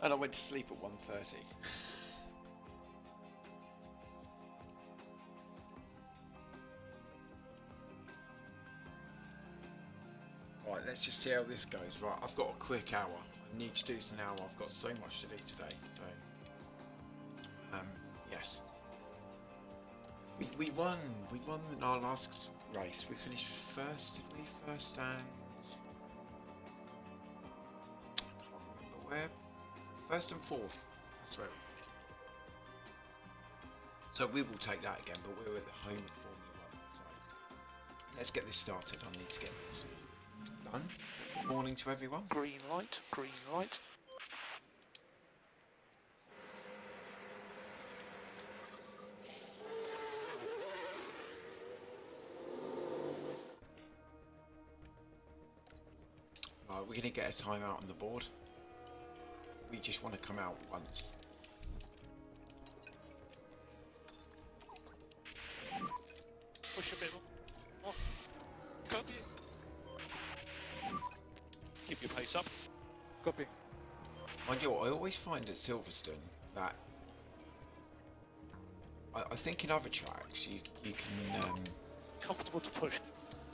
And I went to sleep at 1:30. Right, let's just see how this goes. Right, I've got a quick hour. I need to do this an hour. I've got so much to do today. So, yes. We won. We won our last race. We finished first. Did we first and... I can't remember where. First and fourth. That's where we finished. So we will take that again, but we're at the home of Formula 1. So let's get this started. I need to get this done. Good morning to everyone. Green light, green light. Right, we're going to get a timeout on the board. We just want to come out once. Push a bit more. Copy. Keep your pace up. Copy. Mind you, I always find at Silverstone that I think in other tracks you can Comfortable to push.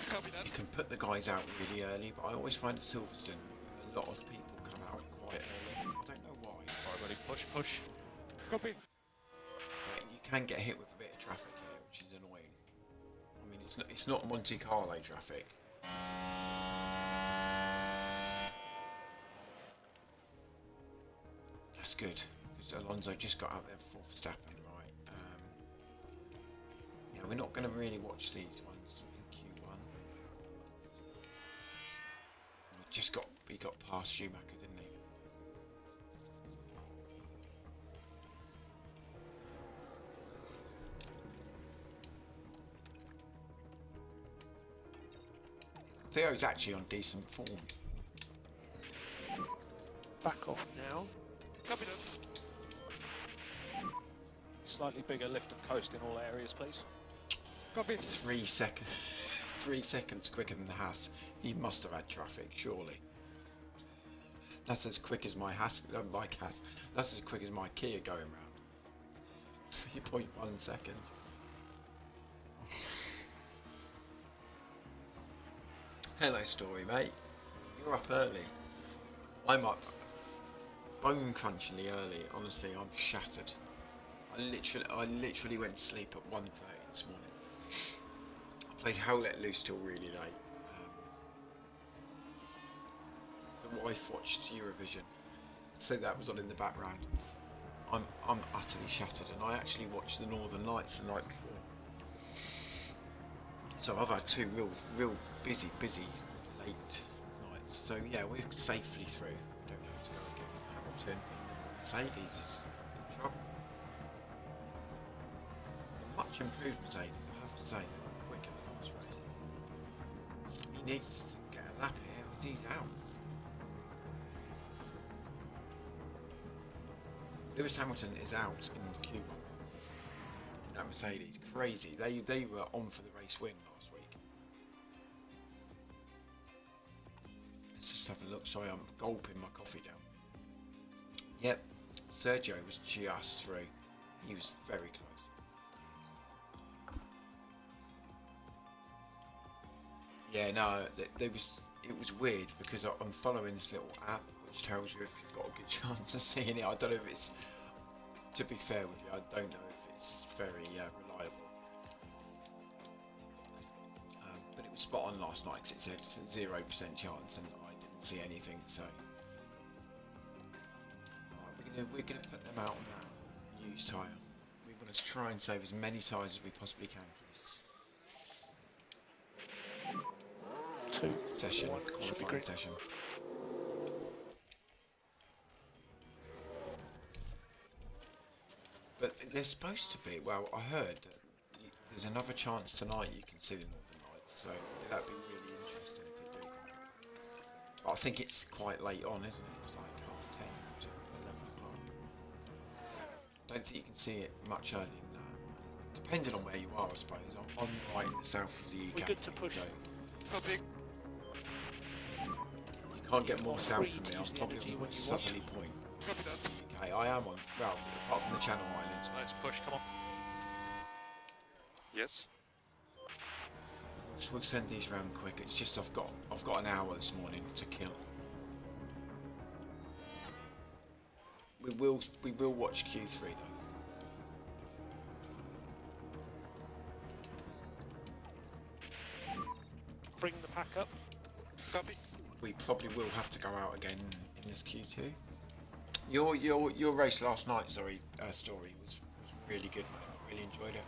Copy you that. can put the guys out really early, but I always find at Silverstone a lot of people come out quite early. I don't know why. Alright, ready, push, push. Copy. But you can get hit with a bit of traffic here, which is annoying. I mean, it's not Monte Carlo traffic. That's good, because Alonso just got out there before Verstappen, right? Yeah, we're not going to really watch these ones in Q1. He got past Schumacher, didn't he? Theo's actually on decent form. Back off now. Copy that. Slightly bigger lift and coast in all areas, please. Copy. 3 seconds. 3 seconds quicker than the Haas. He must have had traffic, surely. That's as quick as my Haas. That's as quick as my Kia going round. 3.1 seconds. Hello, Story, mate. You're up early. I'm up bone crunchingly early. Honestly, I'm shattered. I literally went to sleep at 1:30 this morning. I played Hell Let Loose till really late. The wife watched Eurovision, so that was on in the background. I'm utterly shattered, and I actually watched the Northern Lights the night before. So I've had two real busy late nights. So yeah, we're safely through. Don't have to go again. Hamilton in the Mercedes is in trouble. A much improved Mercedes, I have to say. They were quick in the last race. He needs to get a lap here, because he's out. Lewis Hamilton is out in Q1 in that Mercedes. Crazy. They were on for the race win last week. Let's just have a look. Sorry, I'm gulping my coffee down. Yep, Sergio was just through. He was very close. Yeah, no, it was weird because I'm following this little app which tells you if you've got a good chance of seeing it. I don't know if it's, to be fair with you, I don't know if it's very reliable. But it was spot on last night because it said 0% chance and I didn't see anything, so... Right, we're gonna put them out on that used tyre. We want to try and save as many tyres as we possibly can for this session, qualifying session. But there's supposed to be, well, I heard that there's another chance tonight you can see the Northern Lights, so that'd be really interesting if they do come out. But I think it's quite late on, isn't it? It's like 10:30 to 11 o'clock. I don't think you can see it much earlier than that. Depending on where you are, I suppose. I'm right in the south of the UK, We're good to push. so Copy. you can't get more south from me. I'm probably on the most southerly point. Copy that. UK. I am on, well, apart from the Channel Islands. So let's push, come on. Yes. So we'll send these round quick. It's just I've got an hour this morning to kill. We will watch Q3 though. Bring the pack up. Copy. We probably will have to go out again in this Q2. Your race last night, sorry, story was really good, mate. Really enjoyed it.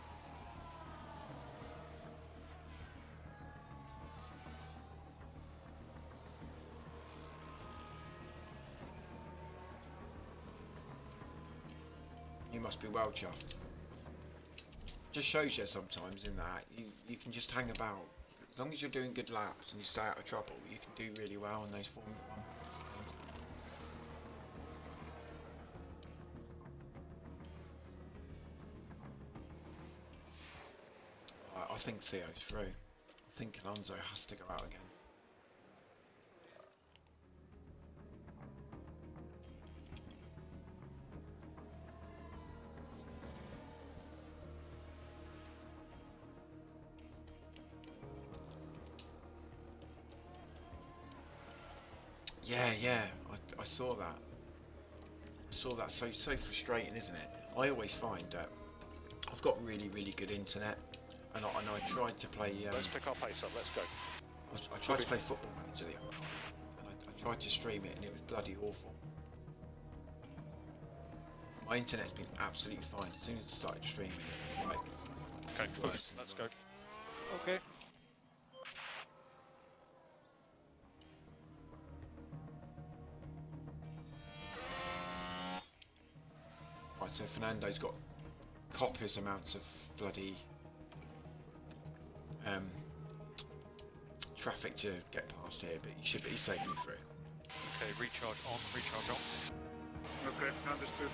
You must be well chuffed. Just shows you sometimes in that you can just hang about. As long as you're doing good laps and you stay out of trouble, you can do really well in those Formula 1 things. I think Theo's through. I think Alonso has to go out again. Yeah, I saw that. I saw that. So frustrating, isn't it? I always find that I've got really good internet, and I tried to play. Let's pick our pace up, let's go. I tried to play Football Manager the other night, and I tried to stream it, and it was bloody awful. My internet's been absolutely fine. As soon as I started streaming, it was like Okay, worse. let's go. Okay. Right, so Fernando's got copious amounts of bloody traffic to get past here, but he should be safely through. Okay, recharge on, recharge on. Okay, understood.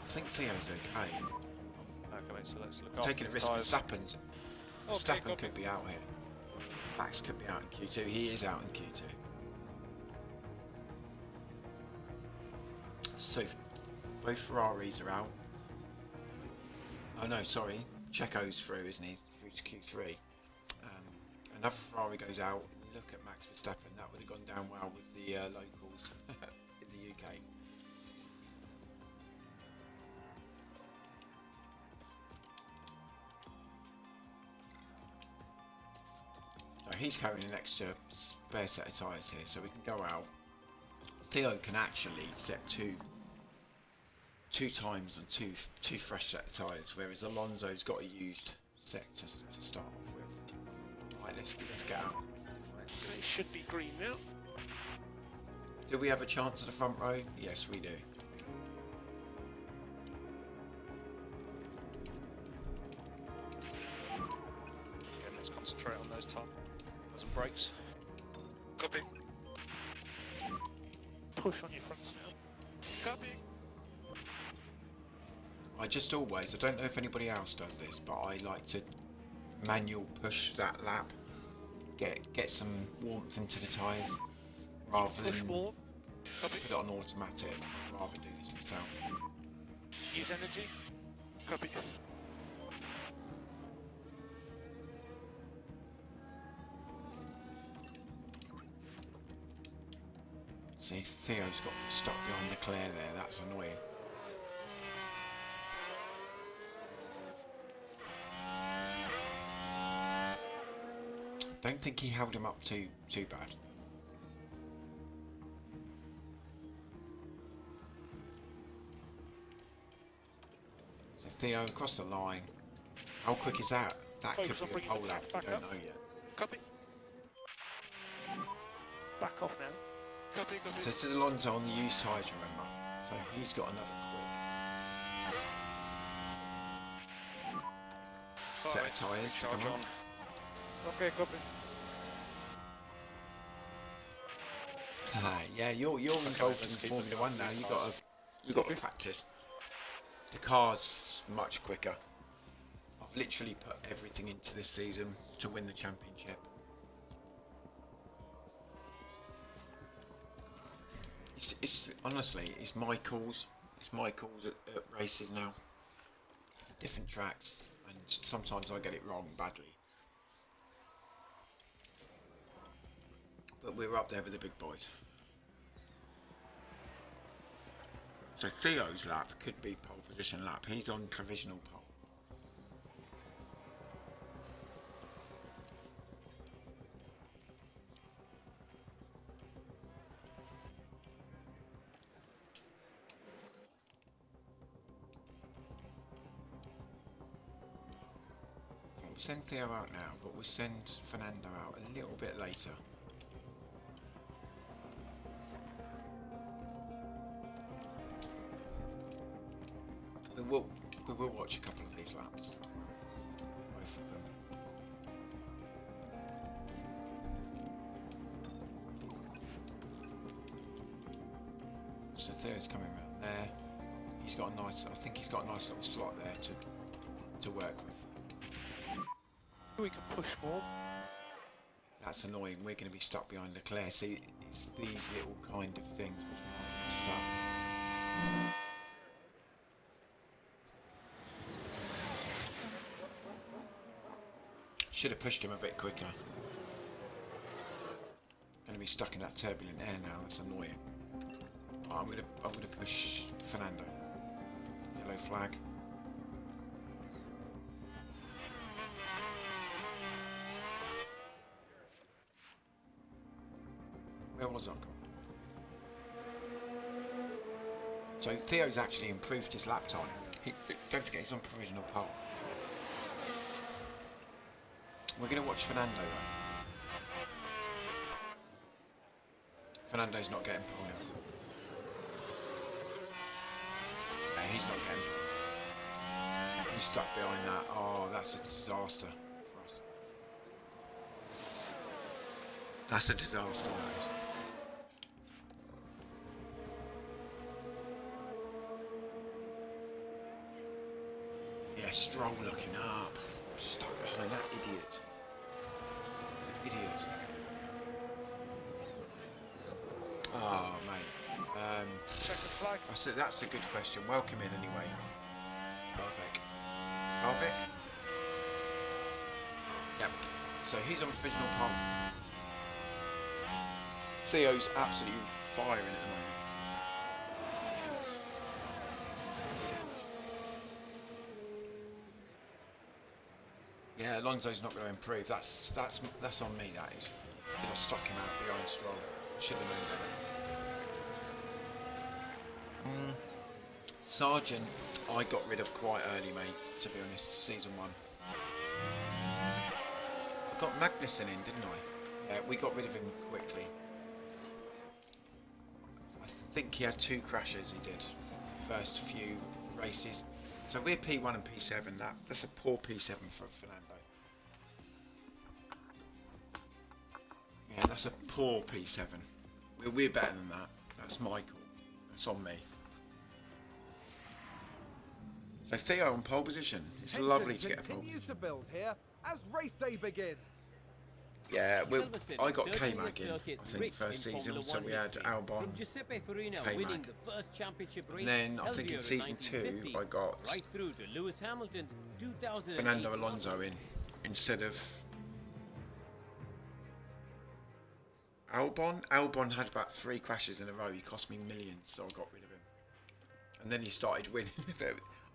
I think Theo's okay. Okay, mate, so let's look I'm after taking a his risk. tyres. Verstappen's. Okay, Verstappen copy. could be out here. Max could be out in Q2. He is out in Q2. So both Ferraris are out. Oh no, sorry. Checo's through, isn't he? Through to Q3. Another Ferrari goes out. Look at Max Verstappen. That would have gone down well with the locals in the UK. So he's carrying an extra spare set of tyres here, so we can go out. Theo can actually set two times and two fresh set of tyres, whereas Alonso's got a used set to start off with. Right, let's get out. Let's do It it. should be green now. Do we have a chance at the front row? Yes, we do. Okay, let's concentrate on those tyres and brakes. Copy. Push on your fronts now. Copy. I don't know if anybody else does this, but I like to manual push that lap, get some warmth into the tyres, rather Push than more. Copy. put it on automatic. I'd rather do this myself. Use energy. Copy. See, Theo's got stuck behind Leclerc there, that's annoying. Don't think he held him up too bad. So Theo across the line. How quick is that? That Focus on could be a bringing pole the lap, we back don't up. know yet. Copy. Back off now. Copy. So Copy. this is Alonso on the used tyres, remember? So he's got another quick set of tyres to come Recharge on. Okay, copy. Yeah, you're involved in let's keep Formula it One on now. these You got to practice. The car's much quicker. I've literally put everything into this season to win the championship. It's honestly, it's my calls. It's my calls at races now. Different tracks, and sometimes I get it wrong badly. But we're up there with the big boys. So Theo's lap could be pole position lap. He's on provisional pole. We'll send Theo out now, but we'll send Fernando out a little bit later. We will watch a couple of these laps. Both of them. So Theo's coming around there. He's got a nice, I think he's got a nice little slot there to work with. We can push more. That's annoying. We're going to be stuck behind Leclerc. See, it's these little kind of things which might mess us up. Should have pushed him a bit quicker. Going to be stuck in that turbulent air now. That's annoying. Oh, I'm gonna push Fernando. Yellow flag. Where was I gone? So Theo's actually improved his lap time. Don't forget he's on provisional pole. We're going to watch Fernando though. Fernando's not getting pole now. Yeah, he's not getting pole. He's stuck behind that. Oh, that's a disaster for us. That's a disaster, that is. Yeah, Stroll looking up. Stuck behind that idiot. Idiot. Oh, mate. Check the flag. That's a good question. Welcome in anyway. Karvik. Karvik? Yep. So he's on provisional pole. Theo's absolutely firing at the moment. Yeah, Alonso's not going to improve. That's on me. That is. Should have stuck him out behind Stroll. Should have known better. Sargent, I got rid of quite early, mate. To be honest, season 1. I got Magnussen in, didn't I? Yeah, we got rid of him quickly. I think he had 2 crashes. He did. First few races. So we're P1 and P7. That's a poor P7 for Fernando. Yeah, that's a poor P7. We're better than that. That's my call. That's on me. So Theo on pole position. It's lovely to get a pole. Continues to build here as race day begins. Yeah, I got K-Mag in, I think, first season, so we had Albon, K-Mag. And then, I think in season 2, I got Fernando Alonso in, instead of Albon. Albon had about 3 crashes in a row, he cost me millions, so I got rid of him. And then he started winning.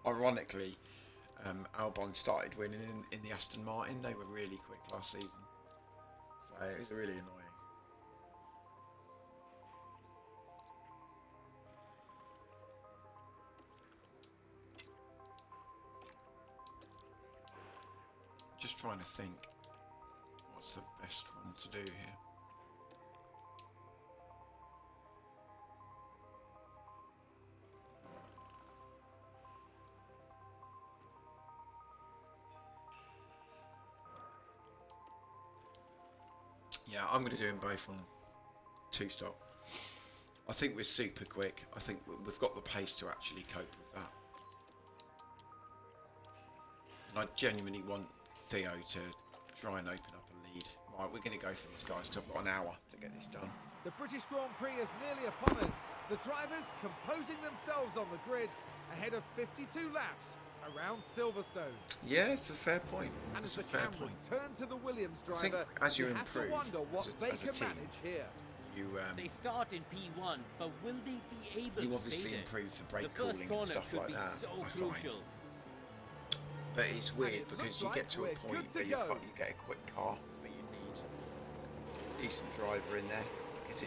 Ironically, Albon started winning in the Aston Martin. They were really quick last season. So it was really annoying. Just trying to think what's the best one to do here. Yeah, I'm going to do them both on 2-stop. I think we're super quick. I think we've got the pace to actually cope with that. And I genuinely want Theo to try and open up a lead. Right, we're going to go for this, guys, because I've got an hour to get this done. The British Grand Prix is nearly upon us. The drivers composing themselves on the grid ahead of 52 laps around Silverstone. Yeah, it's a fair point. And It's as a the fair cameras point. turn to the Williams I think driver, as you you have to improve wonder what they as a can team, manage here. They start in P1, but will they be able you to obviously stay there? improve the brake The first cooling corner and stuff could like be that. so I find. crucial. But it's weird it because looks you like get to a we're point good to where go. you get a quick car, but you need a decent driver in there because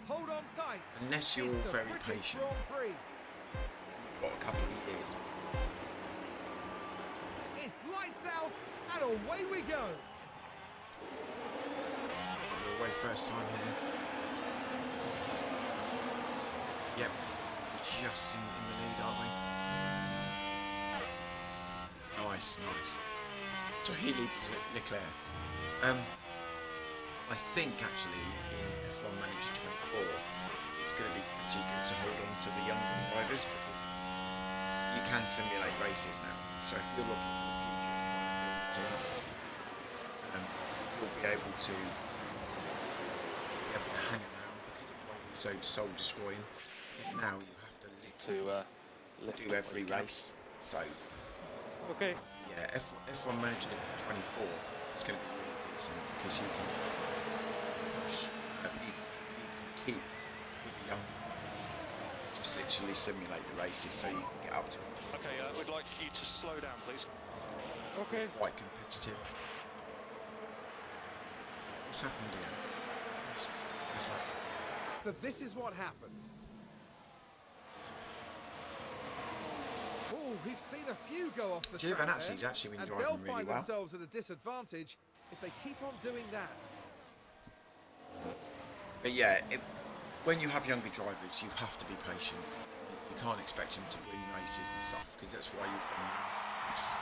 Hold on tight. unless you're It's the very British patient, Grand Prix. you've got a couple of years. It's lights out and away we go. We're away first time here. Yep, we're just in the lead, aren't we? Nice, nice. So he leads Leclerc. I think actually in F1 Manager-2023 it's going to be pretty good to hold on to the younger drivers because you can simulate races now. So if you're looking for the future and trying to build a team, you'll be able to hang around because it won't be so soul destroying. Because now you have to literally lift do every race. So Okay. yeah, F1 Manager 24 is going to be really decent because you can push, you can keep with a young just literally simulate the races so you can get up to Okay, we'd like you to slow down, please. Okay. quite competitive. What's happened here? It's like, But this is what happened. Oh, we've seen a few go off the track Giovinazzi's there, actually been and driving they'll really find well. themselves at a disadvantage if they keep on doing that. But yeah, when you have younger drivers, you have to be patient. You can't expect them to win races and stuff because that's why you've got young.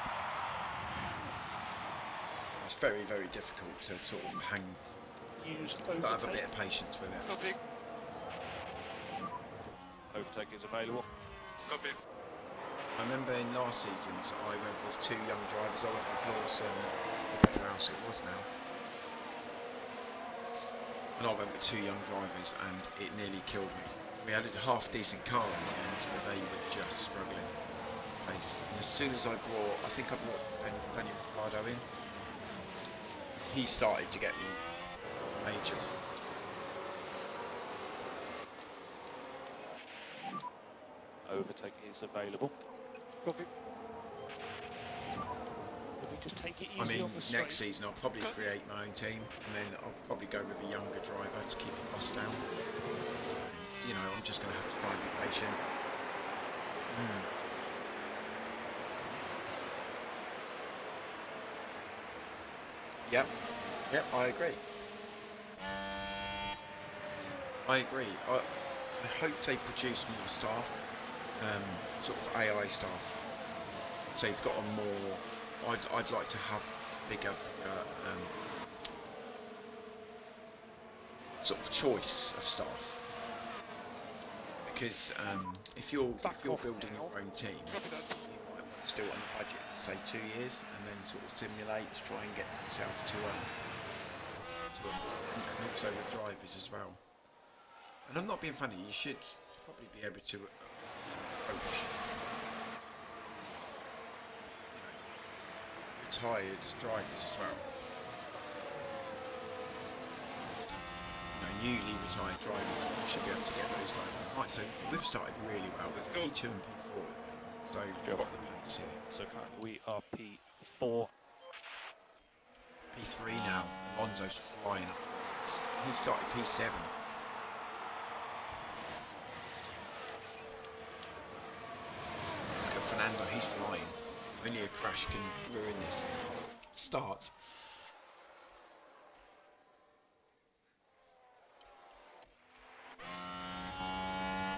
It's very, very difficult to sort of hang. Use You've got to have a overtake. bit of patience with it. Copy. Overtake is available. Copy. I remember in last seasons I went with two young drivers. I went with Lawson, I forget who else it was now. And I went with two young drivers and it nearly killed me. We had a half decent car in the end, but they were just struggling for pace. And as soon as I think I brought Danny Ricciardo in, he started to get me major points. Overtake is available. Copy. Let me just take it easy I mean, on the straight. next season I'll probably create my own team and then I'll probably go with a younger driver to keep the cost down. You know, I'm just going to have to try and be patient. Yep, I agree. I hope they produce more staff, sort of AI staff. So you've got a more. I'd like to have bigger sort of choice of staff. Because if you're building your own team, Copy that. you might want to do it on a budget for say 2 years, and then sort of simulate to try and get yourself to a and also with drivers as well. And I'm not being funny. You should probably be able to approach, retired drivers as well. Newly retired drivers, you should be able to get those guys on. Right, so we've started really well with P2 and P4, so we've got the pace here. So currently we are P4. P3 now, Alonso's flying up. He started P7. Look at Fernando, he's flying. Only a crash can ruin this start.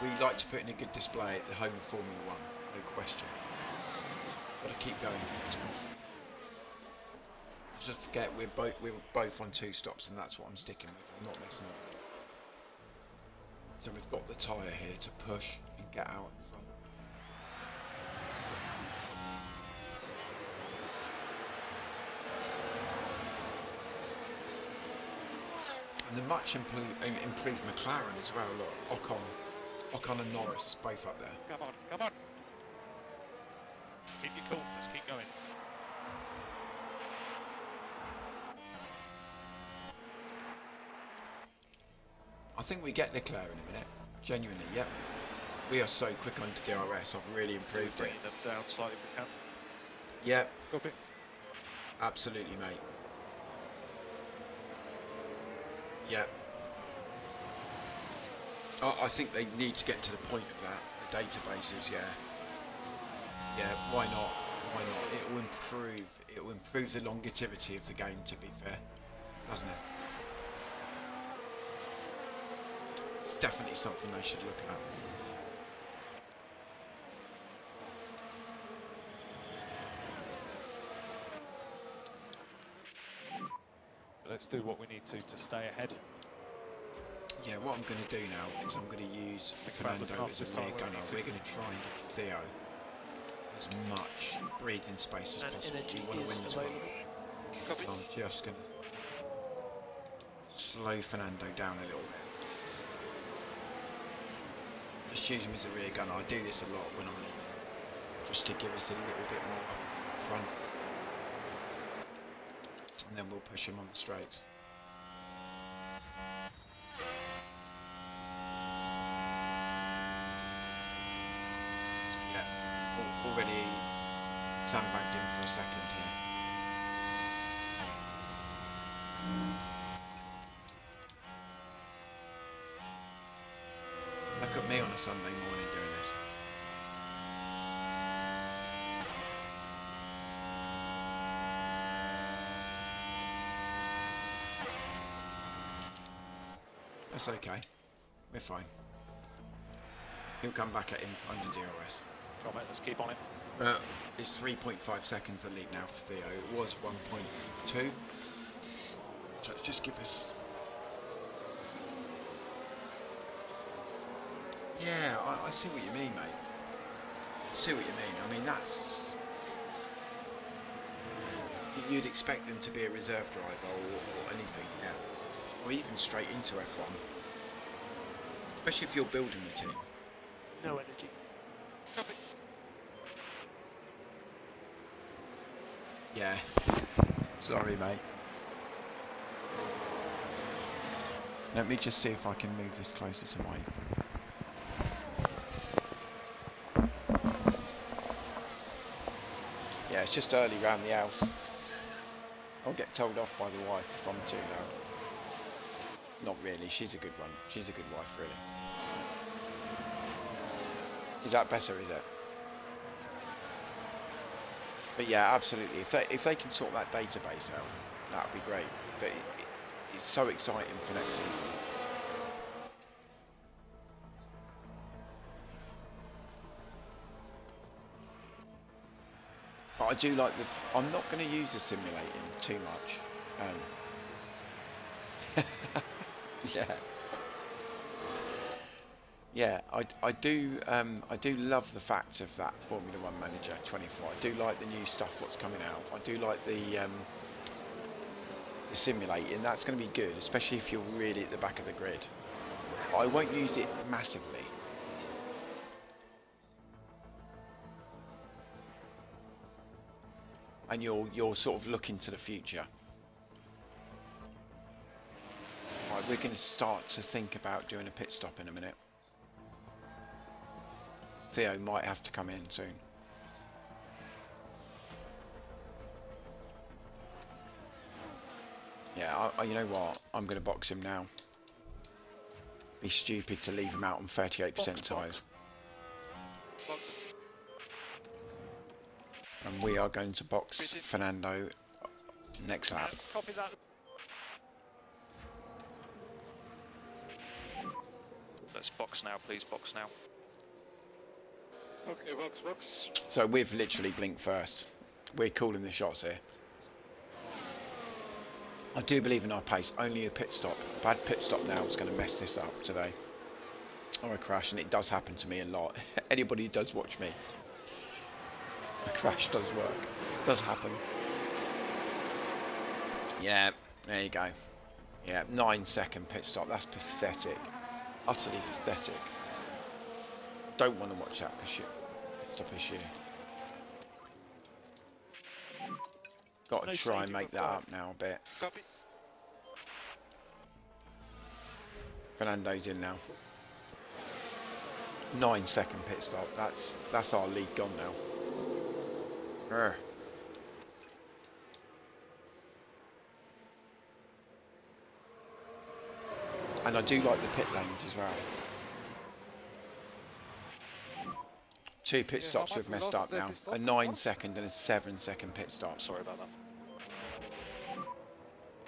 We like to put in a good display at the home of Formula One, no question. Gotta keep going. Just forget we're both on 2 stops, and that's what I'm sticking with. I'm not messing around. So we've got the tyre here to push and get out in front. And the much improved McLaren as well. Look, Ocon and Norris both up there. Come on, come on. Keep your cool. Let's keep going. I think we get Leclerc in a minute. Genuinely, yep. We are so quick on DRS. I've really improved it. Bringing them down slightly if we can. Yep, Copy. absolutely, mate. Yep. I think they need to get to the point of that. The databases, yeah. Yeah, why not? Why not? It will improve the longevity of the game, to be fair. Doesn't it? It's definitely something they should look at. Let's do what we need to stay ahead. Yeah, what I'm going to do now is I'm going to use Fernando as a rear gunner. We're going to try and give Theo as much breathing space as possible. We want to win this one. So I'm just going to slow Fernando down a little bit. Just use him as a rear gunner. I do this a lot when I'm leading, just to give us a little bit more up front. And then we'll push him on the straights. Yeah, already sandbagged him for a second here. Look at me on a Sunday morning doing this. That's okay. We're fine. He'll come back at him under DRS. Come on, let's keep on it. But it's 3.5 seconds the lead now for Theo. It was 1.2. So just give us... Yeah, I see what you mean, mate. I see what you mean. I mean, that's... You'd expect them to be a reserve driver or anything, yeah. Or even straight into F1. Especially if you're building the team. No energy. Yeah. Sorry, mate. Let me just see if I can move this closer to my... Yeah, it's just early round the house. I'll get told off by the wife if I'm too loud. Not really, she's a good one. She's a good wife, really. Is that better, is it? But yeah, absolutely. If they can sort that database out, that would be great. But it's so exciting for next season. But I do like the... I'm not going to use the simulating too much. Yeah. Yeah, I do love the fact of that Formula 1 Manager-2023. I do like the new stuff what's coming out. I do like the simulating. That's going to be good, especially if you're really at the back of the grid. But I won't use it massively. And you're sort of looking to the future. Right, we're going to start to think about doing a pit stop in a minute. Theo might have to come in soon. Yeah, you know what? I'm going to box him now. Be stupid to leave him out on 38% tyres. Box. And we are going to box Fernando next lap. Copy that. Let's box now, please. Box now. Okay, box, box. So we've literally blinked first. We're calling the shots here. I do believe in our pace. Only a pit stop. A bad pit stop now is going to mess this up today. Or a crash, and it does happen to me a lot. Anybody who does watch me, a crash does work. Does happen. Yeah, there you go. Yeah, 9-second pit stop. That's pathetic. Utterly pathetic. Don't want to watch that pit stop issue. Got to No try and safety make that required. up now a bit. Copy. Fernando's in now. 9-second pit stop. That's our lead gone now. Urgh. And I do like the pit lanes as well. 2 pit stops we've messed up now. A 9-second and a 7-second pit stop. Sorry about that.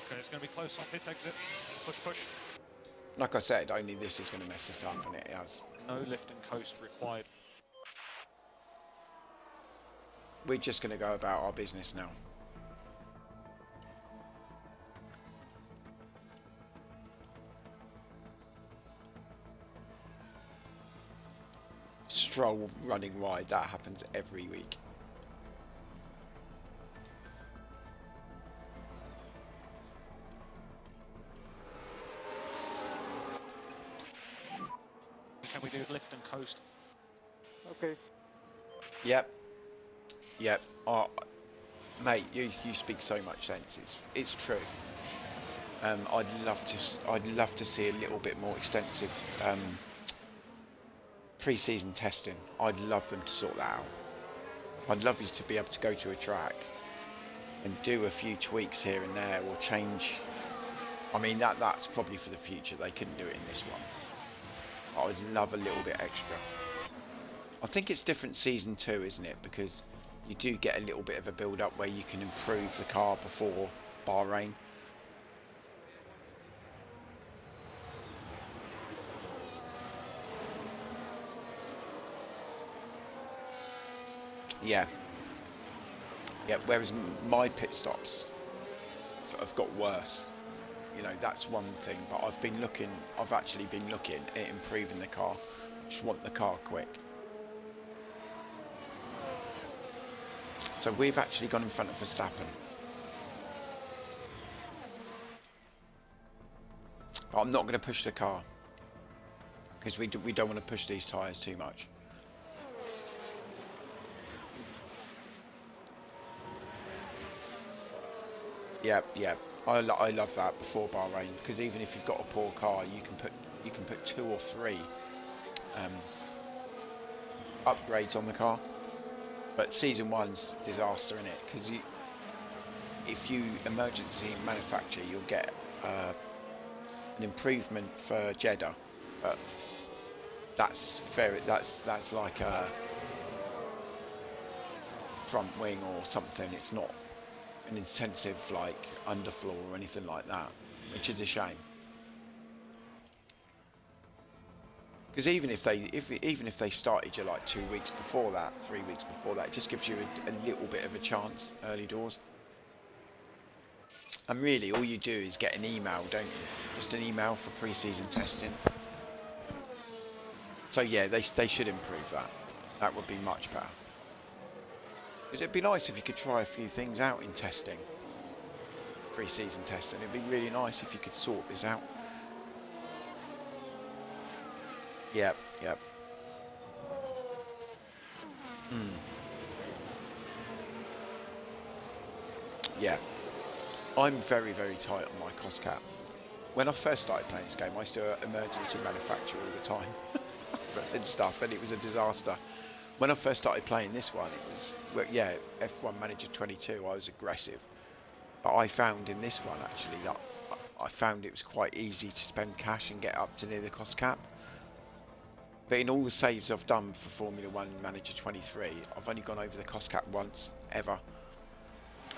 Okay, it's going to be close on pit exit. Push, push. Like I said, only this is going to mess us up, and it has. No lift and coast required. We're just going to go about our business now. Stroll running wide, that happens every week. Can we do lift and coast? Okay. Yep. Yep. Oh, mate, you speak so much sense. It's true. I'd love to see a little bit more extensive pre-season testing. I'd love them to sort that out. I'd love you to be able to go to a track and do a few tweaks here and there, or change. I mean, that's probably for the future. They couldn't do it in this one. I'd love a little bit extra. I think it's different season 2, isn't it? Because you do get a little bit of a build-up where you can improve the car before Bahrain. Yeah. Yeah, whereas my pit stops have got worse. You know, that's one thing, but I've actually been looking at improving the car. I just want the car quick. So we've actually gone in front of Verstappen. But I'm not going to push the car, because we don't want to push these tyres too much. Yeah, yeah. I love that before Bahrain, because even if you've got a poor car, you can put 2 or 3 upgrades on the car. But season 1's disaster in it, because if you emergency manufacture, you'll get an improvement for Jeddah, but that's like a front wing or something. It's not an intensive like underfloor or anything like that, which is a shame. Because even if they started you like 2 weeks before that, 3 weeks before that, it just gives you a little bit of a chance early doors. And really, all you do is get an email, don't you? Just an email for pre-season testing. So yeah, they should improve that. That would be much better. Because it'd be nice if you could try a few things out in testing, pre-season testing. It'd be really nice if you could sort this out. Yep, yep. Yeah. I'm very, very tight on my cost cap. When I first started playing this game, I used to emergency manufacture all the time and stuff, and it was a disaster. When I first started playing this one, it was, well, yeah, F1 Manager-22, I was aggressive. But I found in this one, actually, that I found it was quite easy to spend cash and get up to near the cost cap. But in all the saves I've done for Formula 1 Manager-23, I've only gone over the cost cap once, ever.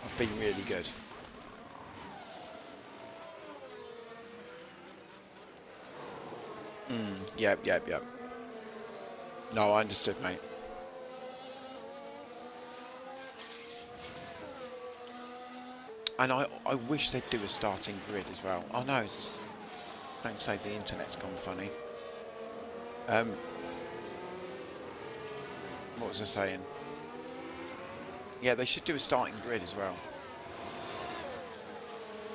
I've been really good. Yep. No, I understood, mate. And I wish they'd do a starting grid as well. Oh no, don't say the internet's gone funny. What was I saying? Yeah, they should do a starting grid as well.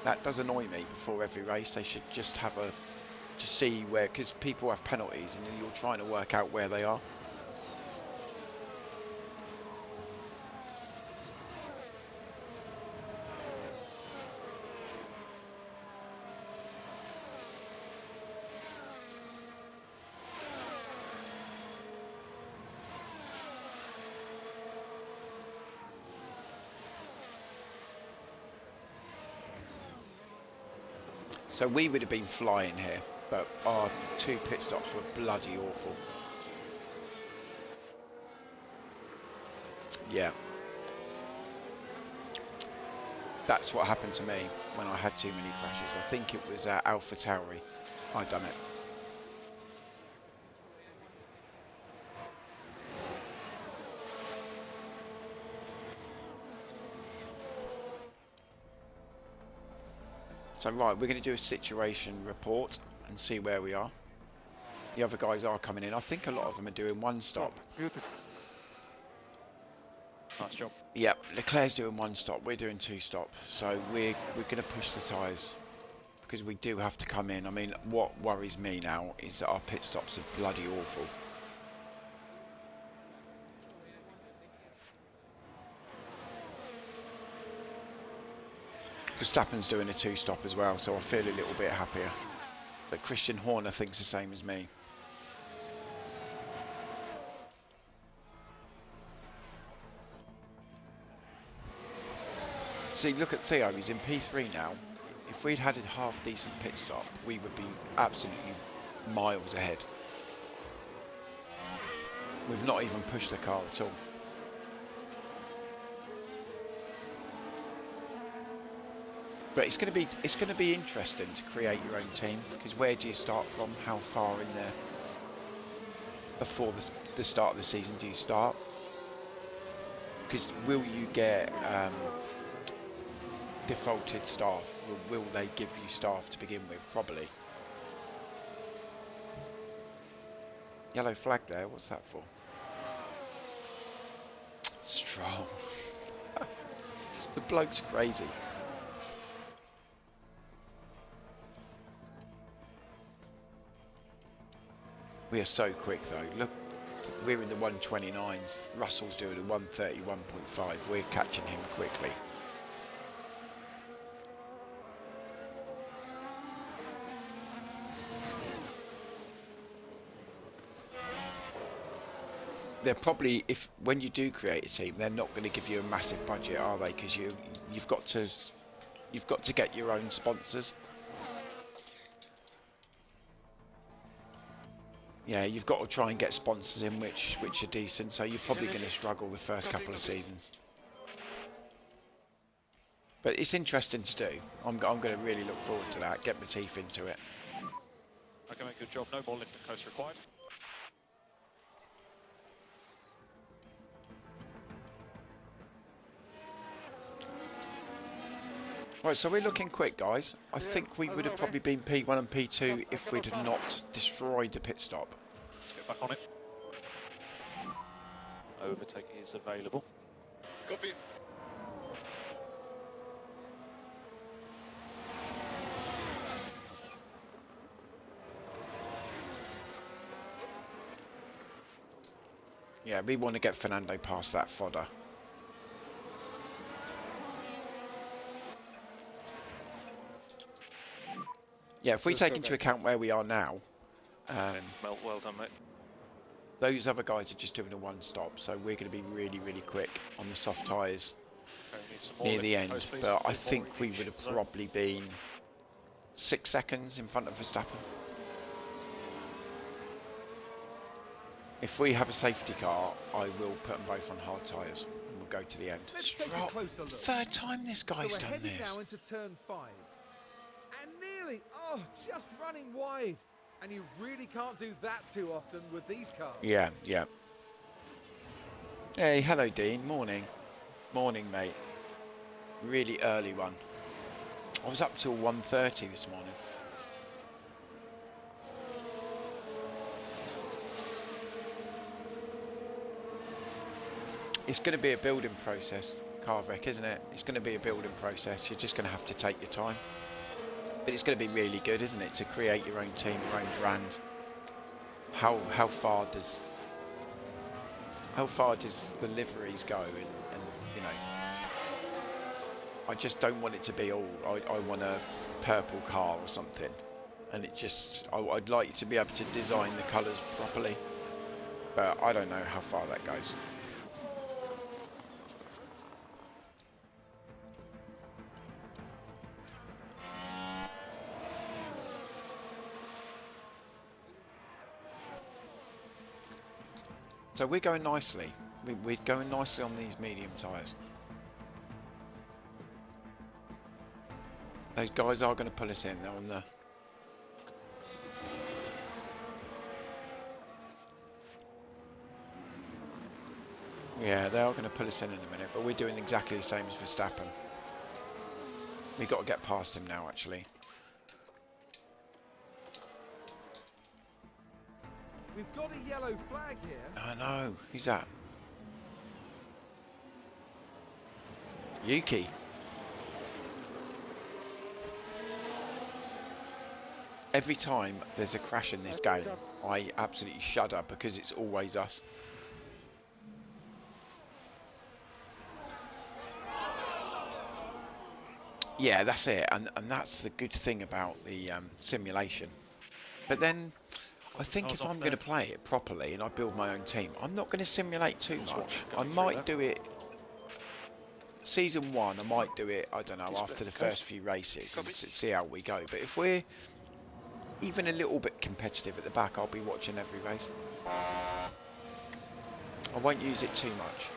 That does annoy me before every race. They should just have a, to see where, because people have penalties and you're trying to work out where they are. So we would have been flying here, but our 2 pit stops were bloody awful. Yeah. That's what happened to me when I had too many crashes. I think it was at Alpha Tauri I done it. So right, we're going to do a situation report and see where we are. The other guys are coming in. I think a lot of them are doing 1 stop. Nice job. Yep, Leclerc's doing 1 stop. We're doing 2 stops. So we're going to push the tyres because we do have to come in. I mean, what worries me now is that our pit stops are bloody awful. Verstappen's doing a 2 stop as well, so I feel a little bit happier. But Christian Horner thinks the same as me. See, look at Theo, he's in P3 now. If we'd had a half decent pit stop, we would be absolutely miles ahead. We've not even pushed the car at all. But it's going to be interesting to create your own team, because where do you start from? How far in there before the start of the season do you start? Because will you get defaulted staff? Will they give you staff to begin with? Probably. Yellow flag there. What's that for? Stroll. The bloke's crazy. We are so quick though. Look, we're in the 129s. Russell's doing a 131.5. We're catching him quickly. They're probably, when you do create a team, they're not going to give you a massive budget, are they? Because you've got to get your own sponsors. Yeah, you've got to try and get sponsors in which are decent, so you're probably going to struggle the first couple of seasons. But it's interesting to do. I'm going to really look forward to that, get my teeth into it. Okay, mate, good job. No more lift and coast required. Right, so we're looking quick, guys. I think we would have probably been P1 and P2 if we'd not destroyed the pit stop. Let's get back on it. Overtaking is available. Copy. Yeah, we want to get Fernando past that fodder. Yeah, if we take into account where we are now, Well done, mate. those other guys are just doing a 1 stop, so we're going to be really, really quick on the soft tyres Okay, we need some more near lift the and end. coast, please. But I More think we in each would have zone. probably been 6 seconds in front of Verstappen. If we have a safety car, I will put them both on hard tyres and we'll go to the end. Let's take a Strop. closer look. 3rd time this guy's So we're done heading this. now into turn 5. And nearly, just running wide. And you really can't do that too often with these cars. Yeah, yeah. Hey, hello Dean, morning. Morning, mate. Really early one. I was up till 1:30 this morning. It's going to be a building process, car wreck, isn't it? It's going to be a building process. You're just going to have to take your time. But it's going to be really good, isn't it, to create your own team, your own brand. How far does the liveries go? And you know, I just don't want it to be all. I want a purple car or something, and it just. I'd like you to be able to design the colours properly, but I don't know how far that goes. So we're going nicely. We're going nicely on these medium tyres. Those guys are going to pull us in. They're on the... Yeah, they are going to pull us in a minute, but we're doing exactly the same as Verstappen. We've got to get past him now, actually. We've got a yellow flag here. I know. Who's that? Yuki. Every time there's a crash in this game, I absolutely shudder because it's always us. Yeah, that's it, and that's the good thing about the simulation. But then, I think if I'm going to play it properly and I build my own team, I'm not going to simulate too much. I might do it... Season 1, I might do it, I don't know, after the first few races and see how we go. But if we're even a little bit competitive at the back, I'll be watching every race. I won't use it too much.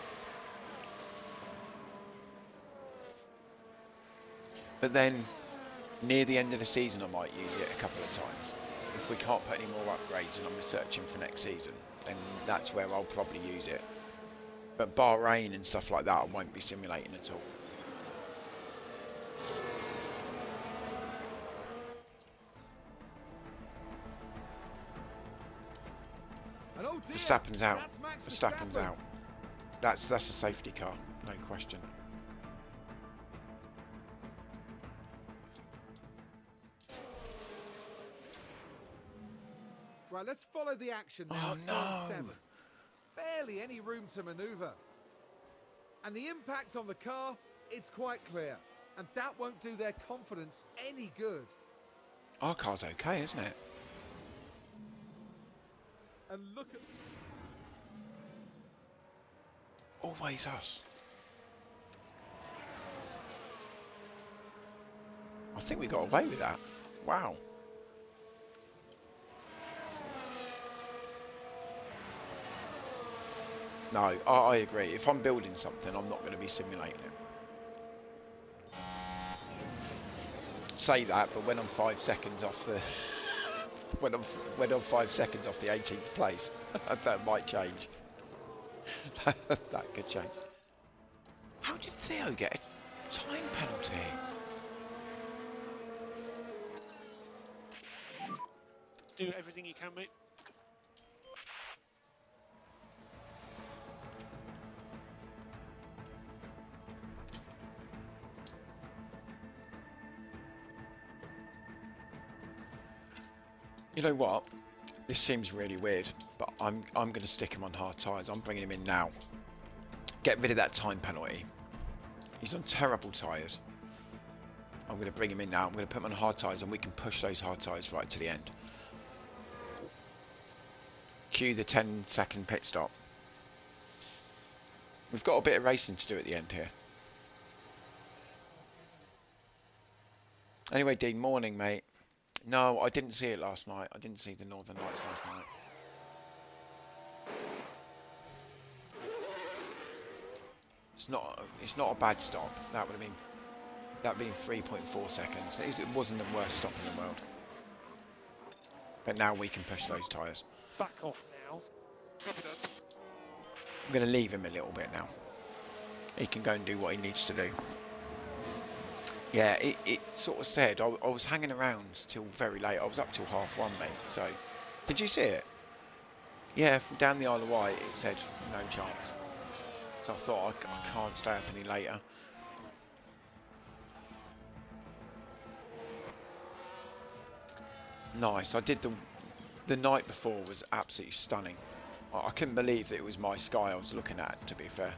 But then, near the end of the season, I might use it a couple of times. If we can't put any more upgrades and I'm researching for next season, then that's where I'll probably use it. But Bahrain and stuff like that, I won't be simulating at all. And oh dear, Verstappen's out. that's Max Verstappen's Verstappen. out. That's a safety car, no question. Right, let's follow the action now Oh, at turn 7. no. Barely any room to manoeuvre. And the impact on the car, it's quite clear. And that won't do their confidence any good. Our car's okay, isn't it? And look at... Always us. I think we got away with that. Wow. No, I agree. If I'm building something, I'm not going to be simulating it. Say that, but when I'm 5 seconds off the when I'm 5 seconds off the 18th place, that might change. That could change. How did Theo get a time penalty? Do everything you can, mate. You know what? This seems really weird, but I'm going to stick him on hard tyres. I'm bringing him in now. Get rid of that time penalty. He's on terrible tyres. I'm going to bring him in now. I'm going to put him on hard tyres, and we can push those hard tyres right to the end. Cue the 10-second pit stop. We've got a bit of racing to do at the end here. Anyway, Dean, morning, mate. No, I didn't see it last night. I didn't see the Northern Lights last night. It's not a bad stop. That would have been 3.4 seconds. It wasn't the worst stop in the world. But now we can push those tyres. Back off now. I'm going to leave him a little bit now. He can go and do what he needs to do. Yeah, it sort of said, I was hanging around till very late. I was up till 1:30, mate. So, did you see it? Yeah, from down the Isle of Wight, it said no chance. So I thought, I can't stay up any later. Nice. I did the night before was absolutely stunning. I couldn't believe that it was my sky I was looking at, to be fair.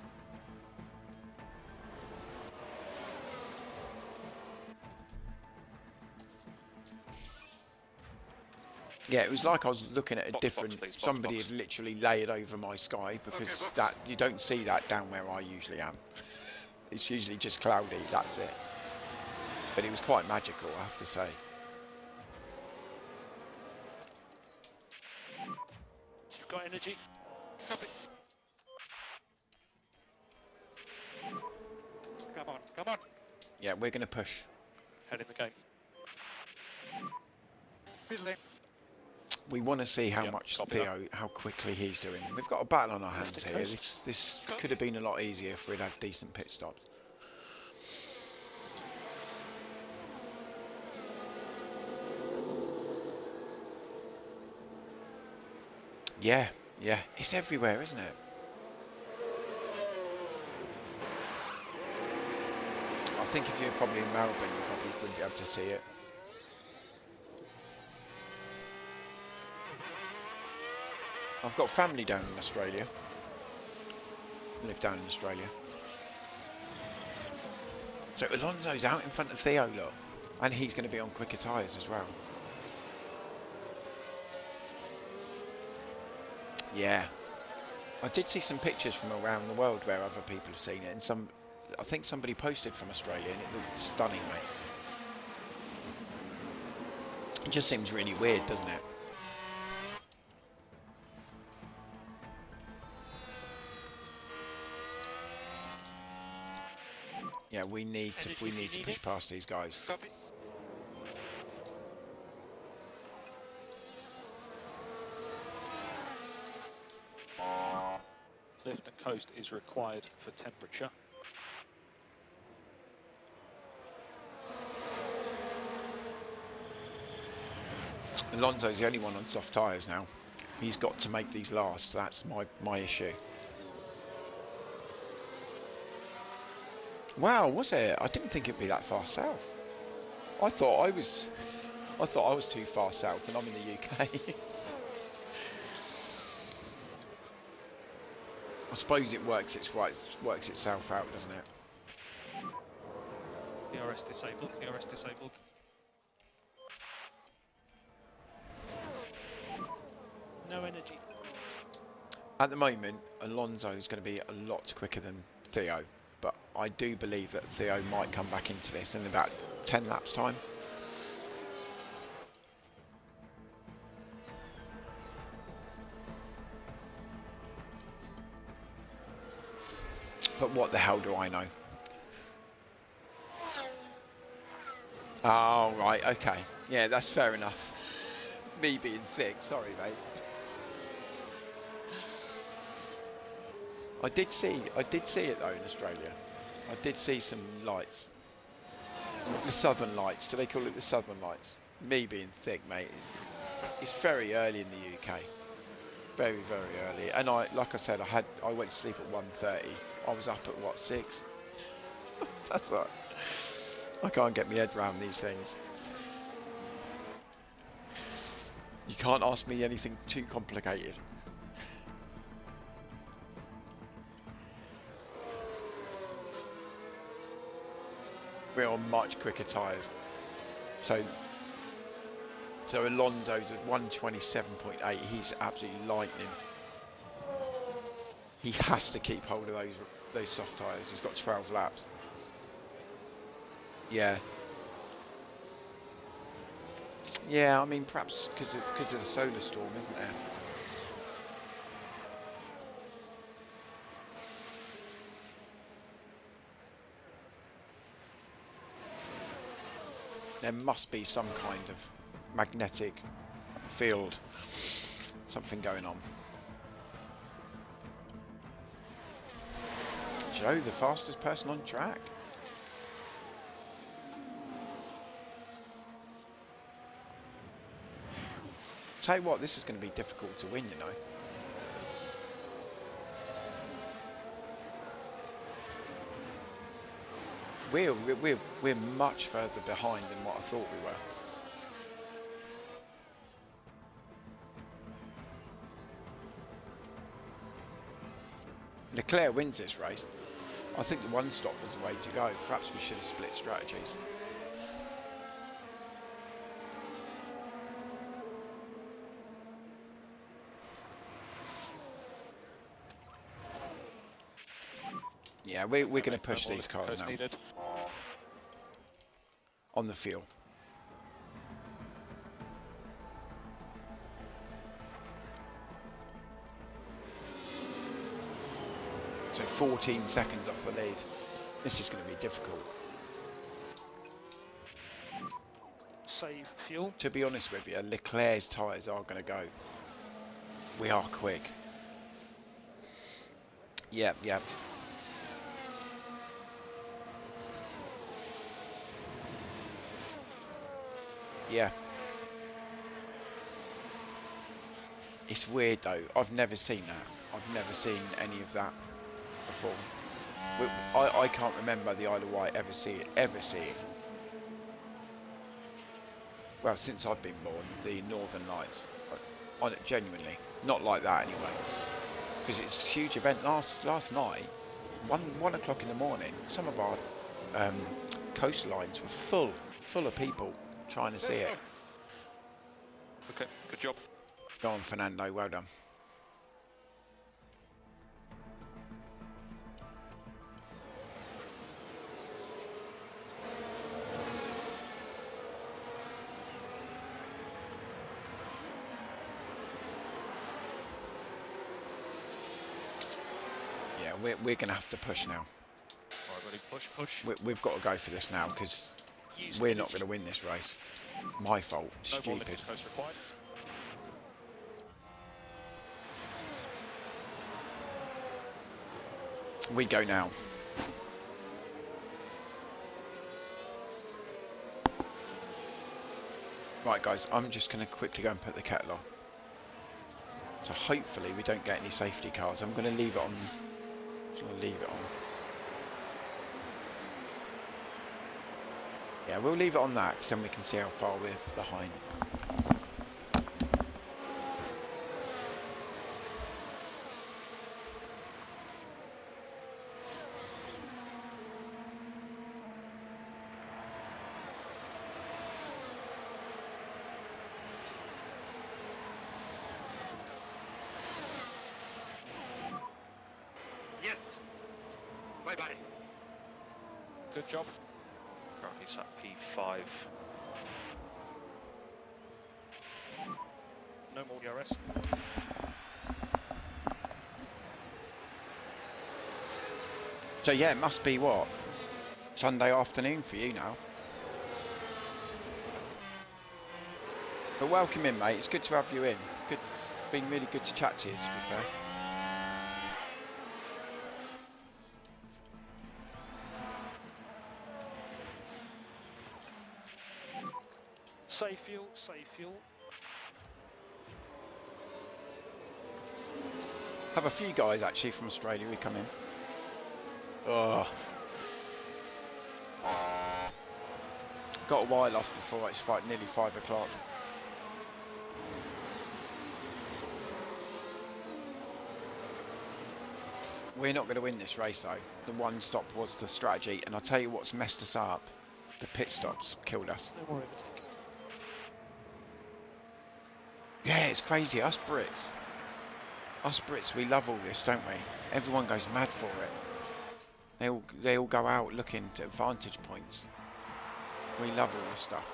Yeah, it was like I was looking at a different... please, somebody box. had literally layered over my sky, because box. that you don't see that down where I usually am. It's usually just cloudy, that's it. But it was quite magical, I have to say. You've got energy. Copy. Come on, come on. Yeah, we're going to push. Head in the game. Fiddling. We want to see how Yep, much copy Theo, how quickly he's doing. We've got a battle on our hands here. This could have been a lot easier if we'd had decent pit stops. Yeah, yeah, it's everywhere, isn't it? I think if you're probably in Melbourne, you probably wouldn't be able to see it. I've got family down in Australia. I live down in Australia. So Alonso's out in front of Theo, look. And he's going to be on quicker tyres as well. Yeah. I did see some pictures from around the world where other people have seen it. And I think somebody posted from Australia and it looked stunning, mate. It just seems really weird, doesn't it? Yeah, we need to push past these guys. Copy. Lift and coast is required for temperature. Alonso's the only one on soft tyres now. He's got to make these last. That's my issue. Wow, was it? I didn't think it'd be that far south. I thought I was too far south, and I'm in the UK. I suppose it works itself out, doesn't it? DRS disabled. DRS disabled. No energy. At the moment, Alonso's going to be a lot quicker than Theo, but I do believe that Theo might come back into this in about 10 laps time. But what the hell do I know? Oh, right, okay. Yeah, that's fair enough. Me being thick, sorry, mate. I did see it though in Australia. I did see some lights. The southern lights, do they call it the southern lights? Me being thick, mate. It's very early in the UK. Very, very early. And like I said, I went to sleep at 1:30. I was up at what, 6? That's like, I can't get my head around these things. You can't ask me anything too complicated. We're on much quicker tyres. So Alonso's at 127.8. He's absolutely lightning. He has to keep hold of those soft tyres. He's got 12 laps. Yeah. Yeah, I mean, perhaps because of the solar storm, isn't there? There must be some kind of magnetic field, something going on. Joe, the fastest person on track. Tell you what, this is going to be difficult to win, you know. We're much further behind than what I thought we were. Leclerc wins this race. I think the one stop was the way to go. Perhaps we should have split strategies. Yeah, we're going to push these cars now Needed. on the fuel. So 14 seconds off the lead. This is going to be difficult. Save fuel. To be honest with you, Leclerc's tyres are going to go. We are quick. Yep, yep. Yeah. It's weird though. I've never seen that. I've never seen any of that before. I can't remember the Isle of Wight ever seeing. Well, since I've been born, the Northern Lights. Genuinely, not like that anyway. Because it's a huge event. Last night, 1 o'clock in the morning, some of our coastlines were full of people trying to see it. Okay, good job. Go on, Fernando. Well done. Yeah, we're going to have to push now. Alright, ready, push. We've got to go for this now because we're not going to win this race. My fault. No more Stupid. liquid coast required. We go now. Right, guys, I'm just going to quickly go and put the kettle on. So hopefully we don't get any safety cars. I'm going to leave it on. Just going to leave it on. Yeah, we'll leave it on that because then we can see how far we're behind. Yes. Bye-bye. Good job. Currently sat P5. No more DRS. So yeah, it must be what? Sunday afternoon for you now. But welcome in, mate. It's good to have you in. Good, been really good to chat to you, to be fair. Save fuel, save fuel. Have a few guys actually from Australia who come in. Oh. Got a while off before it's nearly 5 o'clock. We're not going to win this race though. The one stop was the strategy, and I'll tell you what's messed us up. The pit stops killed us. No more overtaking. Yeah, it's crazy. Us Brits, we love all this, don't we? Everyone goes mad for it. They all go out looking at vantage points. We love all this stuff.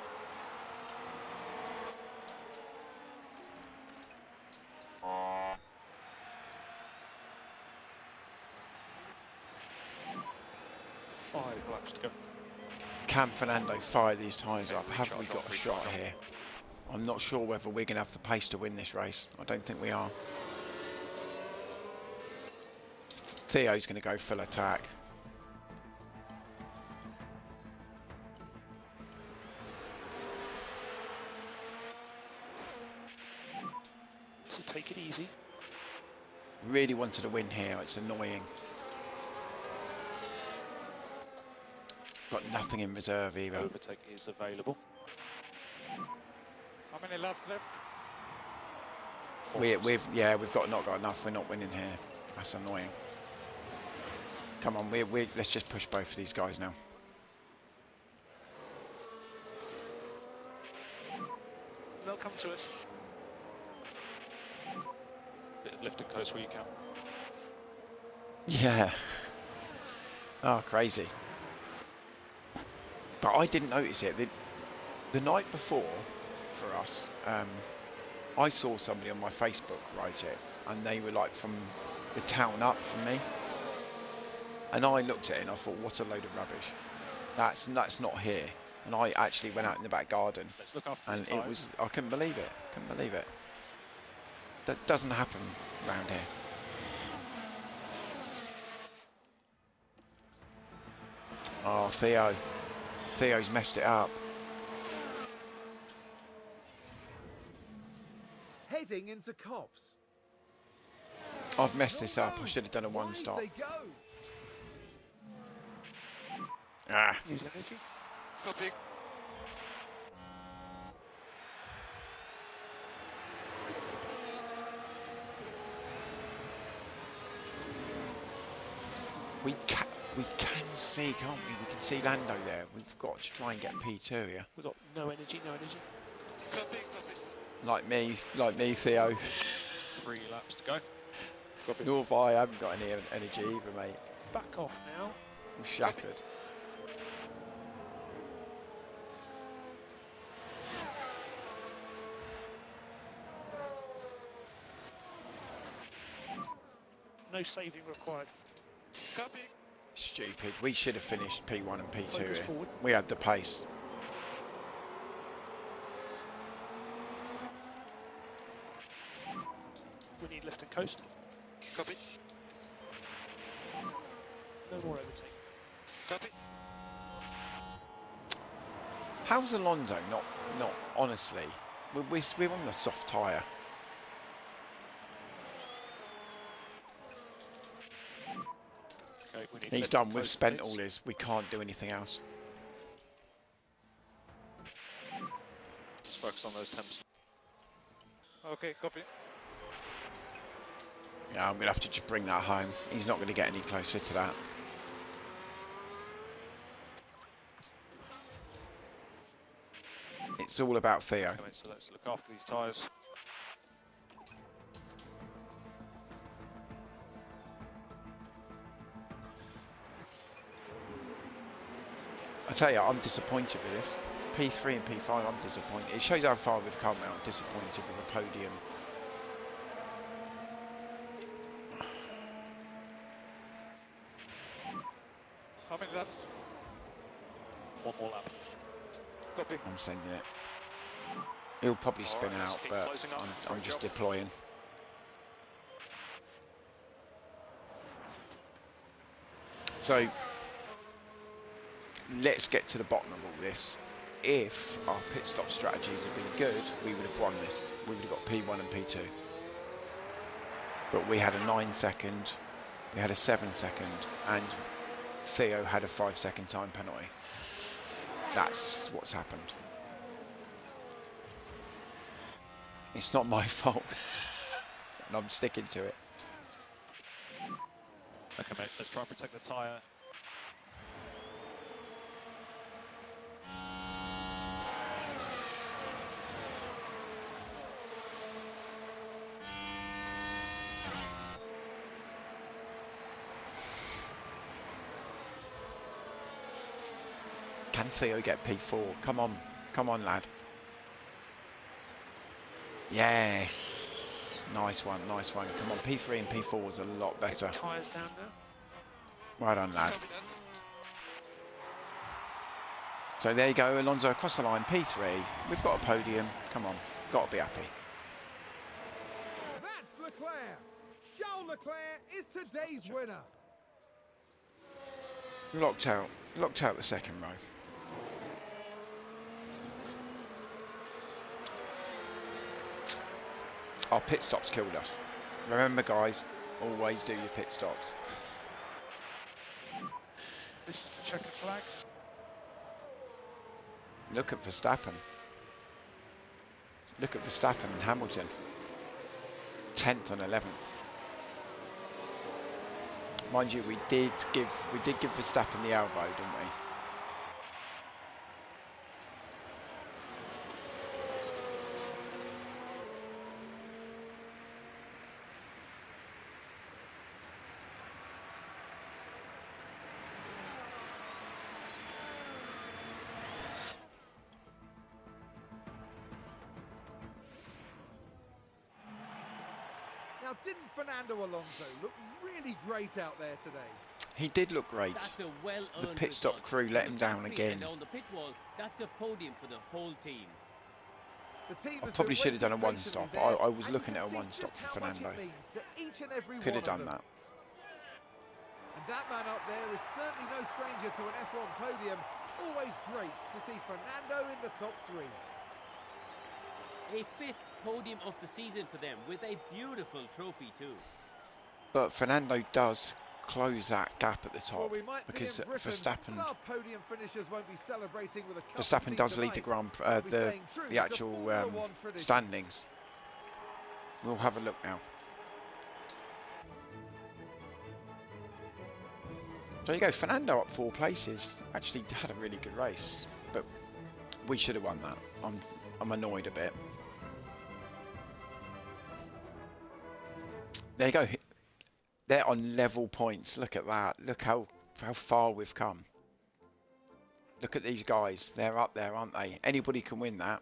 Five laps to go. Can Fernando fire these tyres up? Have we got a shot here? I'm not sure whether we're going to have the pace to win this race. I don't think we are. Theo's going to go full attack. So take it easy. Really wanted to win here. It's annoying. Got nothing in reserve either. Overtake is available. How many laps left? We've not got enough. We're not winning here. That's annoying. Come on, let's just push both of these guys now. They'll come to us. Bit of lift and coast where you can. Yeah. Oh, crazy. But I didn't notice it. The night before, for us, I saw somebody on my Facebook write it, and they were like from the town up from me. And I looked at it and I thought, what a load of rubbish. That's not here. And I actually went out in the back garden, Let's look after and these it tyres. was, I couldn't believe it. Couldn't believe it. That doesn't happen around here. Oh, Theo. Theo's messed it up. Heading into Cops. I've messed this No, up. I should have done a one wide stop. They go. Ah. Use energy. Copy. We can see, can't we? We can see Lando there. We've got to try and get P2 here. We've got no energy, no energy. Copy, copy. Like me, Theo. 3 laps to go. Copy. Nor have I haven't got any energy either, mate. Back off now. I'm shattered. No saving required. Copy. Stupid. We should have finished P1 and P2 Focus here. forward. We had the pace. We need lift and coast. Copy. No more overtake. Copy. How's Alonso not honestly? We're on the soft tyre. Okay, we need He's lift done. and We've coast, spent please. all his. We can't do anything else. Just focus on those temps. Okay, copy. Yeah, I'm gonna have to just bring that home. He's not gonna get any closer to that. It's all about Theo. Okay, so let's look after these tyres. I tell you, I'm disappointed with this. P3 and P5, I'm disappointed. It shows how far we've come now. I'm disappointed with the podium. How many laps? One more lap. Copy. I'm sending it. He'll probably spin let's out, keep but closing up. I'm Great just job. deploying. So let's get to the bottom of all this. If our pit stop strategies had been good, we would have won this. We would have got P1 and P2. But we had a 9-second, we had a 7-second, and Theo had a 5-second time penalty. That's what's happened. It's not my fault. And I'm sticking to it. Okay, mate, let's try and protect the tyre. Can Theo get P4? Come on, lad. Yes. Nice one, nice one. Come on, P3 and P4 was a lot better. Tyres down now. Well done, lad. Copy that. So there you go, Alonso across the line, P3. We've got a podium. Come on, got to be happy. That's Leclerc. Charles Leclerc is today's winner. Locked out the second row. Our pit stops killed us. Remember, guys, always do your pit stops. This is the checkered flag. Look at Verstappen. Look at Verstappen and Hamilton. 10th and 11th. Mind you, we did give Verstappen the elbow, didn't we? Now, didn't Fernando Alonso look really great out there today? He did look great. That's a well-earned The pit stop result. crew let With him the down victory again. and on the pit wall, that's a podium for the whole team. The team I has probably been should have done a waiting one-stop. patiently there, I was and looking you at a can see one-stop just for how much Fernando. it means to each and every Could one have done of them. that. And that man up there is certainly no stranger to an F1 podium. Always great to see Fernando in the top three. A fifth podium of the season for them with a beautiful trophy too. But Fernando does close that gap at the Well, top we might because be in Britain, Verstappen but our podium finishers won't be celebrating with a cup Verstappen of tea does lead the tonight. We'll be staying true the to actual Formula One tradition. standings. We'll have a look now. There you go, Fernando up 4 places. Actually had a really good race, but we should have won that. I'm annoyed a bit. There you go. They're on level points. Look at that. Look how far we've come. Look at these guys. They're up there, aren't they? Anybody can win that.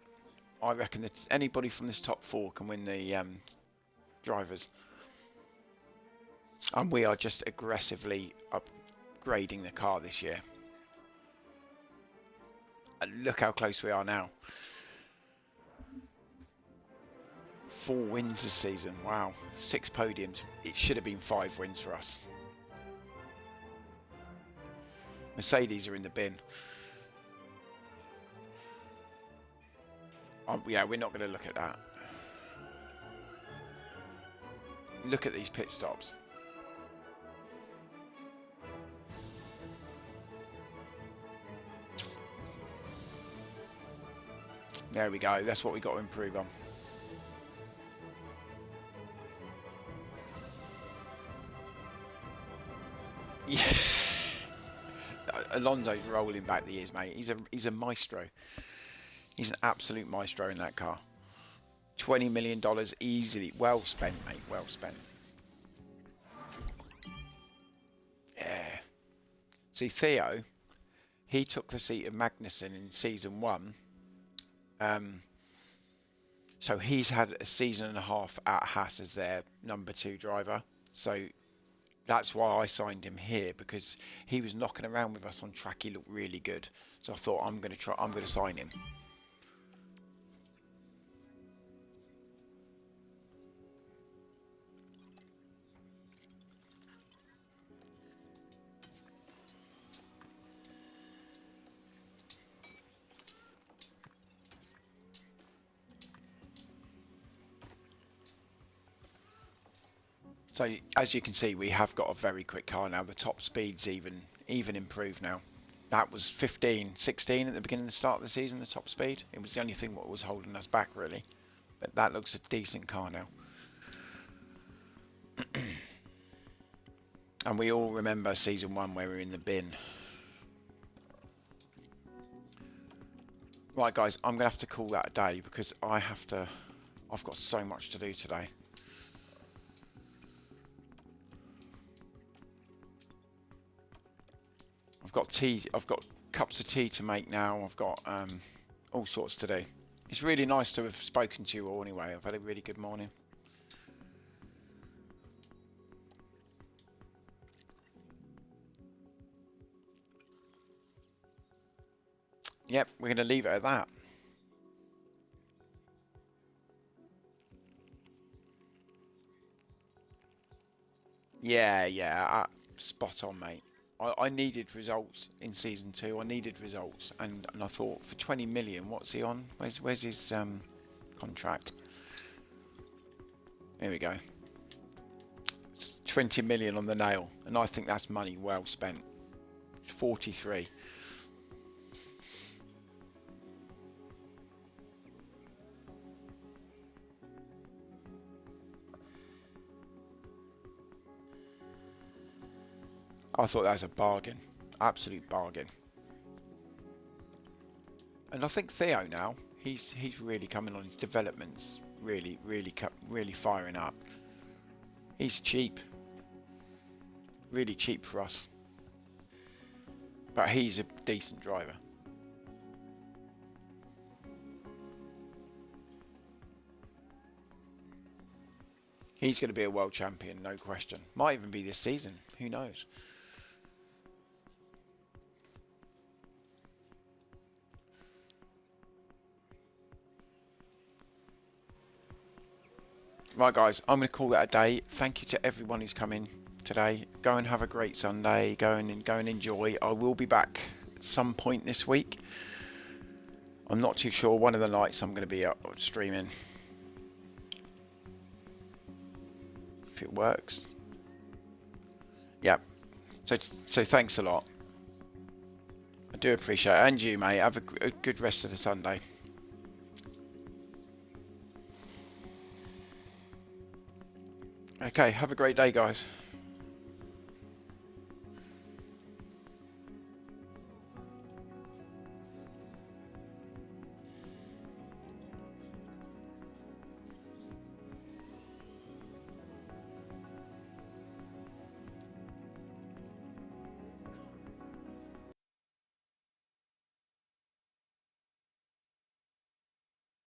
I reckon that anybody from this top 4 can win the drivers. And we are just aggressively upgrading the car this year. And look how close we are now. 4 wins this season. Wow. 6 podiums. It should have been 5 wins for us. Mercedes are in the bin. Yeah, we're not going to look at that. Look at these pit stops. There we go. That's what we got to improve on. Yeah. Alonso's rolling back the years, mate. He's a maestro. He's an absolute maestro in that car. $20 million easily. Well spent, mate. Well spent. Yeah. See, Theo, he took the seat of Magnussen in season 1. So he's had a season and a half at Haas as their number 2 driver. So that's why I signed him here, because he was knocking around with us on track. He looked really good. So I thought I'm going to sign him. So as you can see, we have got a very quick car now. The top speed's even improved now. That was 15, 16 at the beginning of the start of the season, the top speed. It was the only thing what was holding us back, really. But that looks a decent car now. And we all remember season 1 where we were in the bin. Right, guys, I'm going to have to call that a day because I've got so much to do today. I've got cups of tea to make now. I've got all sorts to do. It's really nice to have spoken to you all anyway. I've had a really good morning. Yep, we're going to leave it at that. Yeah, spot on, mate. I needed results in season 2. I needed results, and I thought for 20 million, what's he on? Where's his contract? There we go. It's 20 million on the nail, and I think that's money well spent. 43. I thought that was a bargain, absolute bargain. And I think Theo now, he's really coming on. His development's really firing up. He's cheap, really cheap for us, but he's a decent driver. He's going to be a world champion, no question. Might even be this season. Who knows? Right, guys, I'm going to call that a day. Thank you to everyone who's come in today. Go and have a great Sunday. Go and enjoy. I will be back at some point this week. I'm not too sure. One of the nights I'm going to be up streaming. If it works. Yep. So thanks a lot. I do appreciate it. And you, mate. Have a good rest of the Sunday. Okay, have a great day, guys.